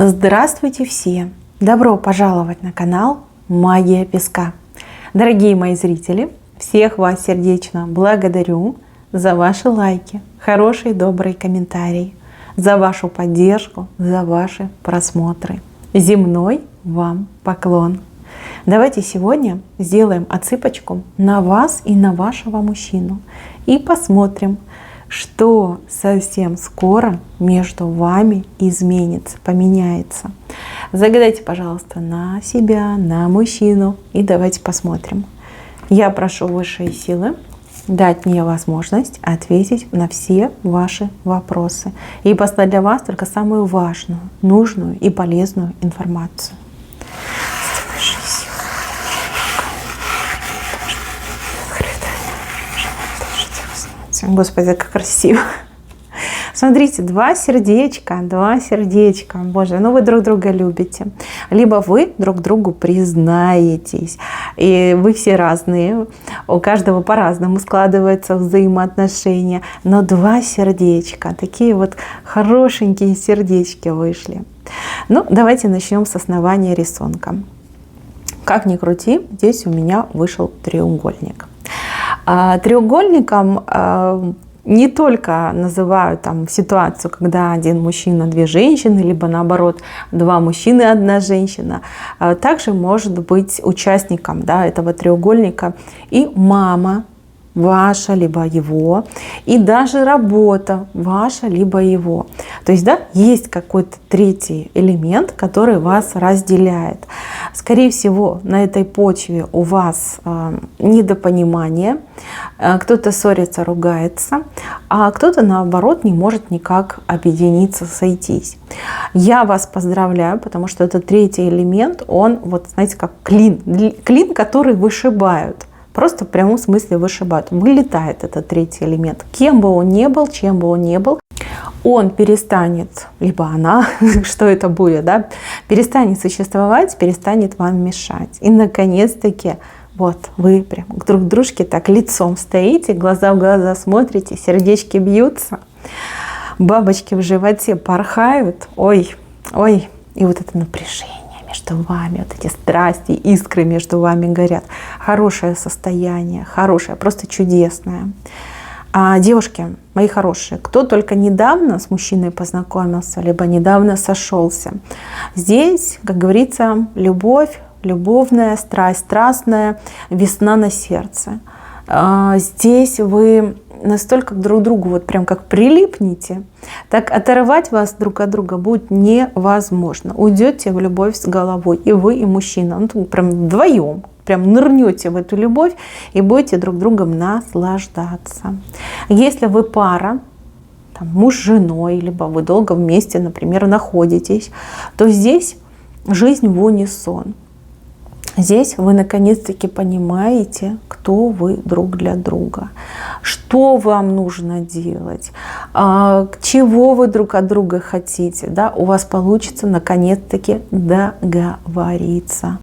Здравствуйте все! Добро пожаловать на канал Магия Песка. Дорогие мои зрители, всех вас сердечно благодарю за ваши лайки, хорошие добрые комментарии, за вашу поддержку, за ваши просмотры. Земной вам поклон! Давайте сегодня сделаем отсыпочку на вас и на вашего мужчину и посмотрим, что совсем скоро между вами изменится, поменяется. Загадайте, пожалуйста, на себя, на мужчину и давайте посмотрим. Я прошу высшие силы дать мне возможность ответить на все ваши вопросы и послать для вас только самую важную, нужную и полезную информацию. Господи, как красиво. Смотрите, два сердечка. Боже, ну вы друг друга любите. Либо вы друг другу признаетесь. И вы все разные. У каждого по-разному складываются взаимоотношения. Но два сердечка. Такие вот хорошенькие сердечки вышли. Ну, давайте начнем с основания рисунка. Как ни крути, здесь у меня вышел треугольник. Треугольником не только называют там ситуацию, когда один мужчина, две женщины, либо наоборот два мужчины, одна женщина. Также может быть участником, да, этого треугольника и мама ваша, либо его, и даже работа ваша, либо его. То есть, да, есть какой-то третий элемент, который вас разделяет. Скорее всего, на этой почве у вас недопонимание, кто-то ссорится, ругается, а кто-то, наоборот, не может никак объединиться, сойтись. Я вас поздравляю, потому что этот третий элемент, он, вот знаете, как клин, который вышибают. Просто в прямом смысле вышибают. Вылетает этот третий элемент. Кем бы он ни был, чем бы он ни был, он перестанет, либо она, что это будет, да, перестанет существовать, перестанет вам мешать. И, наконец-таки, вот вы прям друг к дружке так лицом стоите, глаза в глаза смотрите, сердечки бьются, бабочки в животе порхают. Ой, и вот это напряжение между вами, вот эти страсти, искры между вами горят. Хорошее состояние, хорошее, просто чудесное. Девушки, мои хорошие, кто только недавно с мужчиной познакомился, либо недавно сошелся, здесь, как говорится, любовь, любовная, страсть, страстная, весна на сердце. Здесь вы настолько друг к другу вот прям как прилипнете, так оторвать вас друг от друга будет невозможно. Уйдете в любовь с головой, и вы, и мужчина. Ну, прям вдвоем. Прям нырнете в эту любовь и будете друг другом наслаждаться. Если вы пара, там, муж с женой, либо вы долго вместе, например, находитесь, то здесь жизнь в унисон. Здесь вы наконец-таки понимаете, кто вы друг для друга, что вам нужно делать, чего вы друг от друга хотите. Да? У вас получится наконец-таки договориться.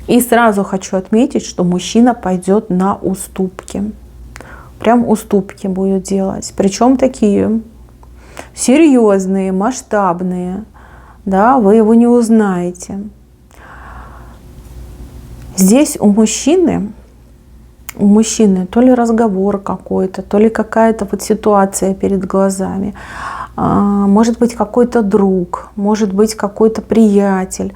И сразу хочу отметить, что мужчина пойдет на уступки. Прям уступки будет делать. Причем такие серьезные, масштабные. Да? Вы его не узнаете. Здесь у мужчины то ли разговор какой-то, то ли какая-то вот ситуация перед глазами. Может быть какой-то друг, может быть какой-то приятель,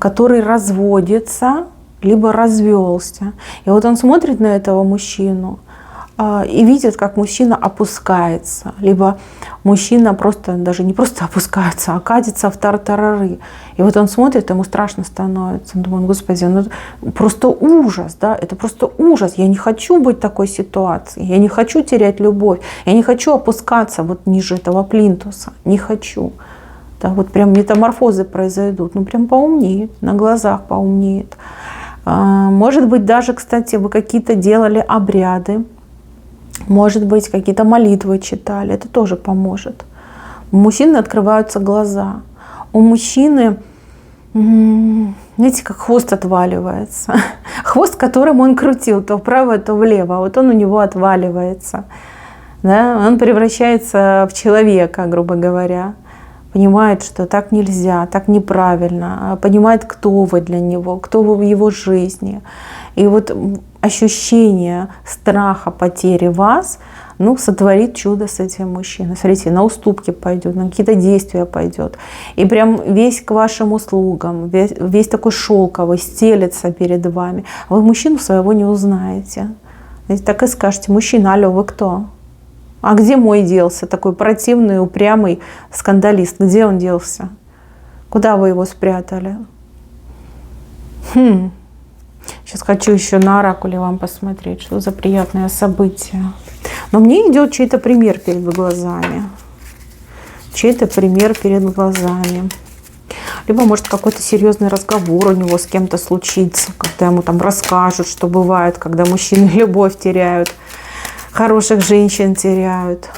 который разводится, либо развелся. И вот он смотрит на этого мужчину и видит, как мужчина опускается. Либо мужчина просто, даже не просто опускается, а катится в тартарары. И вот он смотрит, ему страшно становится. Он думает, господи, ну просто ужас, да, это просто ужас. Я не хочу быть в такой ситуации, я не хочу терять любовь, я не хочу опускаться вот ниже этого плинтуса, не хочу. Да, вот прям метаморфозы произойдут, ну прям поумнеет, на глазах поумнеет. Может быть даже, кстати, вы какие-то делали обряды, может быть какие-то молитвы читали, это тоже поможет. У мужчины открываются глаза, у мужчины, знаете, как хвост отваливается. Хвост, которым он крутил то вправо, то влево, вот он у него отваливается. Да? Он превращается в человека, грубо говоря. понимает, что так нельзя, так неправильно, понимает, кто вы для него, кто вы в его жизни. И вот ощущение страха потери вас, ну, сотворит чудо с этим мужчиной. Смотрите, на уступки пойдет, на какие-то действия пойдет. И прям весь к вашим услугам, весь такой шелковый, стелется перед вами. Вы мужчину своего не узнаете. Так и скажете: мужчина, алло, вы кто? А где мой делся? Такой противный, упрямый скандалист. Где он делся? Куда вы его спрятали? Сейчас хочу еще на оракуле вам посмотреть, что за приятное событие. Но мне идет чей-то пример перед глазами. Чей-то пример перед глазами. Либо, может, какой-то серьезный разговор у него с кем-то случится, когда ему там расскажут, что бывает, когда мужчины любовь теряют, хороших женщин теряют.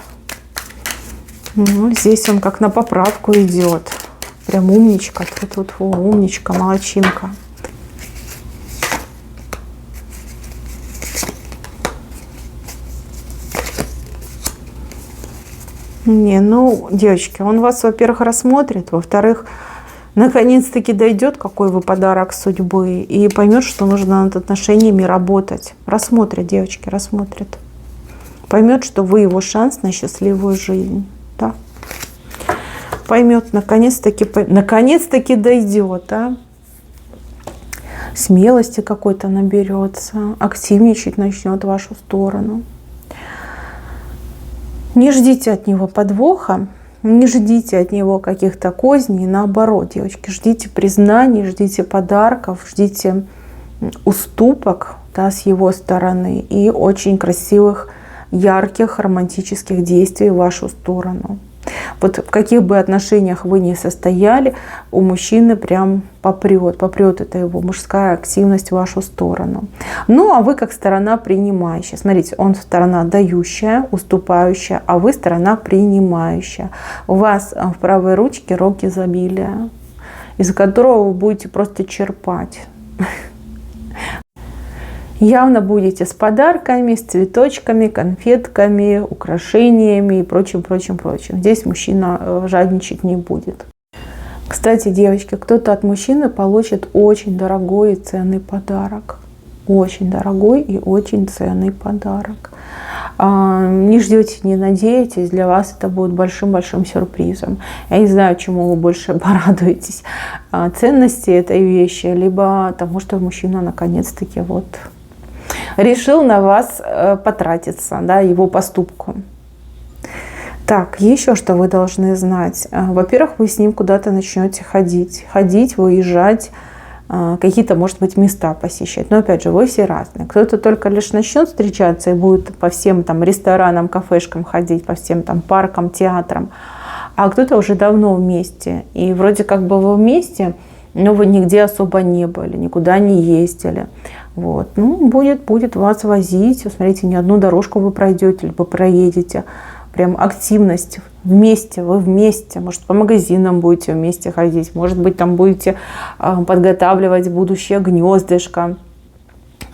Ну, здесь он как на поправку идет. Прям умничка. Тут умничка, молодчинка. Не, ну, девочки, он вас, во-первых, рассмотрит, во-вторых, наконец-таки дойдет, какой вы подарок судьбы, и поймет, что нужно над отношениями работать. Рассмотрит, девочки, рассмотрит. Поймет, что вы его шанс на счастливую жизнь. Да? Поймет, наконец-таки дойдет. А? Смелости какой-то наберется, активничать начнет в вашу сторону. Не ждите от него подвоха, не ждите от него каких-то козней, наоборот, девочки, ждите признаний, ждите подарков, ждите уступок, да, с его стороны и очень красивых, ярких, романтических действий в вашу сторону. Вот в каких бы отношениях вы ни состояли, у мужчины прям попрет это его мужская активность в вашу сторону. Ну, а вы как сторона принимающая. Смотрите, он сторона дающая, уступающая, а вы сторона принимающая. У вас в правой ручке рог изобилия, из которого вы будете просто черпать. Явно будете с подарками, с цветочками, конфетками, украшениями и прочим. Здесь мужчина жадничать не будет. Кстати, девочки, кто-то от мужчины получит очень дорогой и ценный подарок. Очень дорогой и очень ценный подарок. Не ждете, не надеетесь, для вас это будет большим-большим сюрпризом. Я не знаю, чему вы больше порадуетесь. Ценности этой вещи, либо тому, что мужчина наконец-таки вот решил на вас потратиться, да, его поступку. Так, еще что вы должны знать. Во-первых, вы с ним куда-то начнете ходить, выезжать, какие-то, может быть, места посещать. Но опять же, вы все разные. Кто-то только лишь начнет встречаться и будет по всем там ресторанам, кафешкам ходить, по всем там паркам, театрам. А кто-то уже давно вместе. И вроде как бы вы вместе, но вы нигде особо не были, никуда не ездили. Вот. Ну, будет вас возить. Смотрите, не одну дорожку вы пройдете, либо проедете. Прям активность вместе, вы вместе. Может, по магазинам будете вместе ходить. Может быть, там будете подготавливать будущее гнездышко.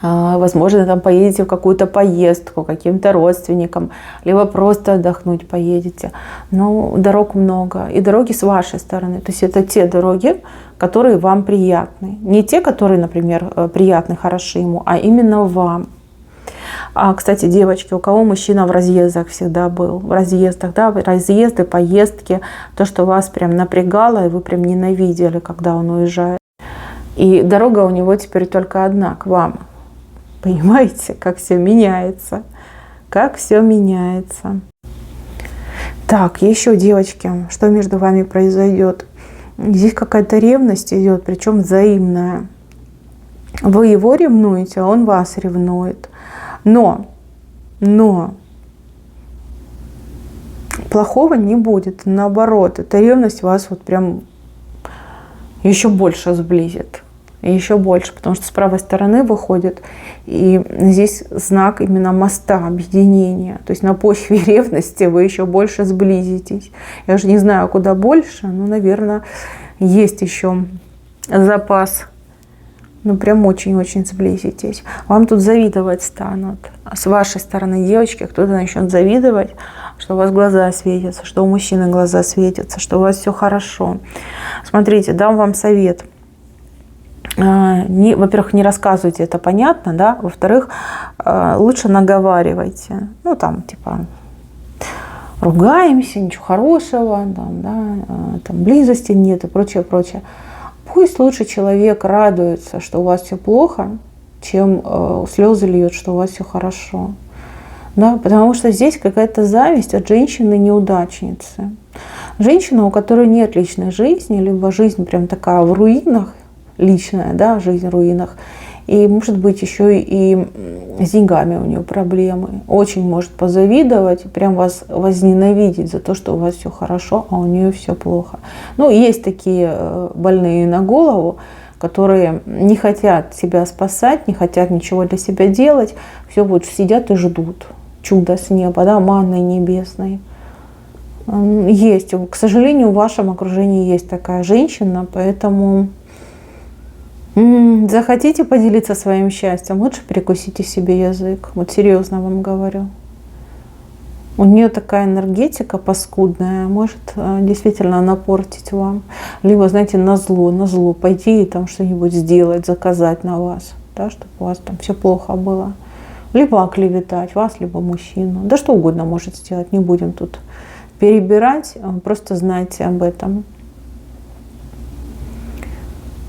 Возможно, там поедете в какую-то поездку к каким-то родственникам, либо просто отдохнуть поедете. Но дорог много, и дороги с вашей стороны. То есть это те дороги, которые вам приятны. Не те, которые, например, приятны, хороши ему, а именно вам. Кстати, девочки, у кого мужчина в разъездах всегда был, в разъездах, да, разъезды, поездки, то, что вас прям напрягало, и вы прям ненавидели, когда он уезжает. И дорога у него теперь только одна, к вам. Понимаете, как все меняется? Как все меняется. Так, еще, девочки, что между вами произойдет? Здесь какая-то ревность идет, причем взаимная. Вы его ревнуете, а он вас ревнует. Но плохого не будет. Наоборот, эта ревность вас вот прям еще больше сблизит. Еще больше, потому что с правой стороны выходит. И здесь знак именно моста, объединения. То есть на почве ревности вы еще больше сблизитесь. Я же не знаю, куда больше, но, наверное, есть еще запас Ну, прям очень-очень сблизитесь. Вам тут завидовать станут. А с вашей стороны, девочки, кто-то начнет завидовать, что у вас глаза светятся, что у мужчины глаза светятся, что у вас все хорошо. Смотрите, дам вам совет. Во-первых, не рассказывайте, это понятно, да. Во-вторых, лучше наговаривайте. Ну, там, типа, ругаемся, ничего хорошего, там, да, там близости нет и прочее, прочее. Пусть лучше человек радуется, что у вас все плохо, чем слезы льет, что у вас все хорошо. Да? Потому что здесь какая-то зависть от женщины-неудачницы. Женщина, у которой нет личной жизни, либо жизнь прям такая в руинах, личная, да, жизнь в руинах, и может быть еще и с деньгами у нее проблемы. Очень может позавидовать, прям вас возненавидеть за то, что у вас все хорошо, а у нее все плохо. Ну, есть такие больные на голову, которые не хотят себя спасать, не хотят ничего для себя делать, все вот сидят и ждут чуда с неба, да, манны небесной. Есть, к сожалению, в вашем окружении есть такая женщина, поэтому захотите поделиться своим счастьем, лучше прикусите себе язык. Вот серьезно вам говорю. У нее такая энергетика паскудная, может действительно напортить вам. Либо, знаете, назло пойти и там что-нибудь сделать, заказать на вас, да, чтобы у вас там все плохо было. Либо оклеветать вас, либо мужчину. Да что угодно может сделать, не будем тут перебирать, просто знайте об этом.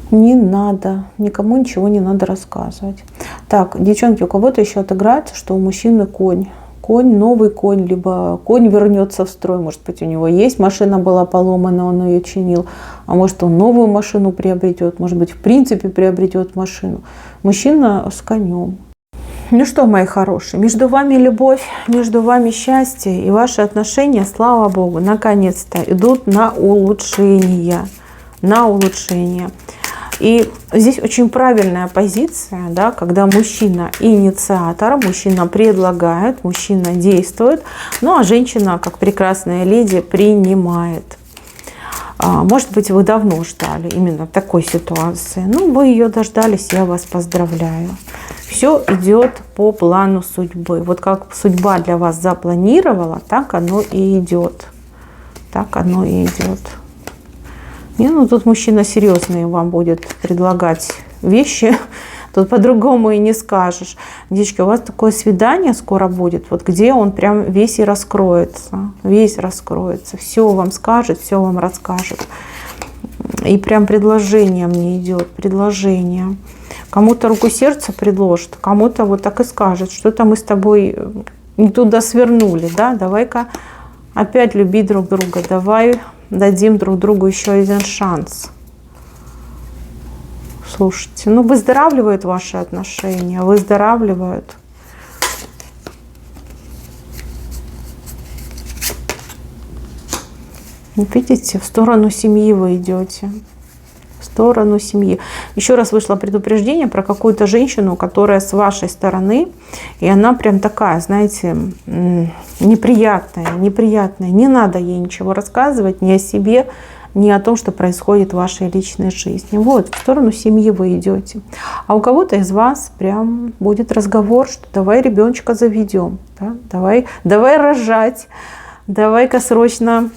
Не надо, никому ничего не надо рассказывать. Так, девчонки, у кого-то еще отыграется, что у мужчины конь. Конь, новый конь, либо конь вернется в строй. Может быть, у него есть машина, была поломана, он ее чинил. А может, он новую машину приобретет. Может быть, в принципе, приобретет машину. Мужчина с конем. Ну что, мои хорошие, между вами любовь, между вами счастье, и ваши отношения, слава Богу, наконец-то идут на улучшение. На улучшение. И здесь очень правильная позиция, да, когда мужчина инициатор, мужчина предлагает, мужчина действует, ну а женщина, как прекрасная леди, принимает. Может быть, вы давно ждали именно такой ситуации. Ну, вы ее дождались, я вас поздравляю. Все идет по плану судьбы. Вот как судьба для вас запланировала, так оно и идет. Так оно и идет. Не, ну тут мужчина серьезный вам будет предлагать вещи. Тут по-другому и не скажешь. Девочки, у вас такое свидание скоро будет, вот где он прям весь и раскроется. Весь раскроется. Все вам скажет, все вам расскажет. И прям предложение мне идет. Предложение. Кому-то руку сердца предложит, кому-то вот так и скажет. Что-то мы с тобой не туда свернули, да? Давай-ка опять любить друг друга. Давай дадим друг другу еще один шанс. Слушайте, ну выздоравливают ваши отношения, выздоравливают. Видите, в сторону семьи вы идете. В сторону семьи. Еще раз вышло предупреждение про какую-то женщину, которая с вашей стороны, и она прям такая, знаете, неприятная, неприятная. Не надо ей ничего рассказывать ни о себе, ни о том, что происходит в вашей личной жизни. Вот, в сторону семьи вы идете. А у кого-то из вас прям будет разговор, что давай ребеночка заведем, да? давай рожать, давай-ка срочно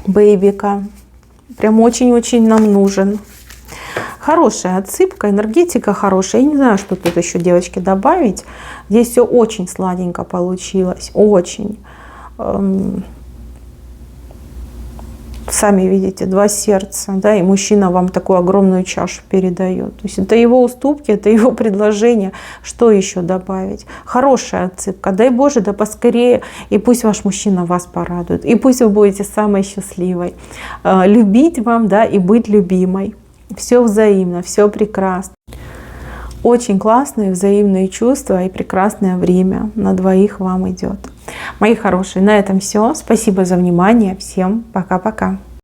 бэйбика. Прям очень-очень нам нужен. Хорошая отсыпка, энергетика хорошая. Я не знаю, что тут еще, девочки, добавить. Здесь все очень сладенько получилось. Очень. Сами видите, два сердца, да, и мужчина вам такую огромную чашу передает. То есть это его уступки, это его предложение. Что еще добавить? Хорошая отсыпка. Дай Боже, да поскорее. И пусть ваш мужчина вас порадует. И пусть вы будете самой счастливой. Любить вам, да, и быть любимой. Все взаимно, все прекрасно. Очень классные взаимные чувства и прекрасное время на двоих вам идет. Мои хорошие, на этом все. Спасибо за внимание. Всем пока-пока.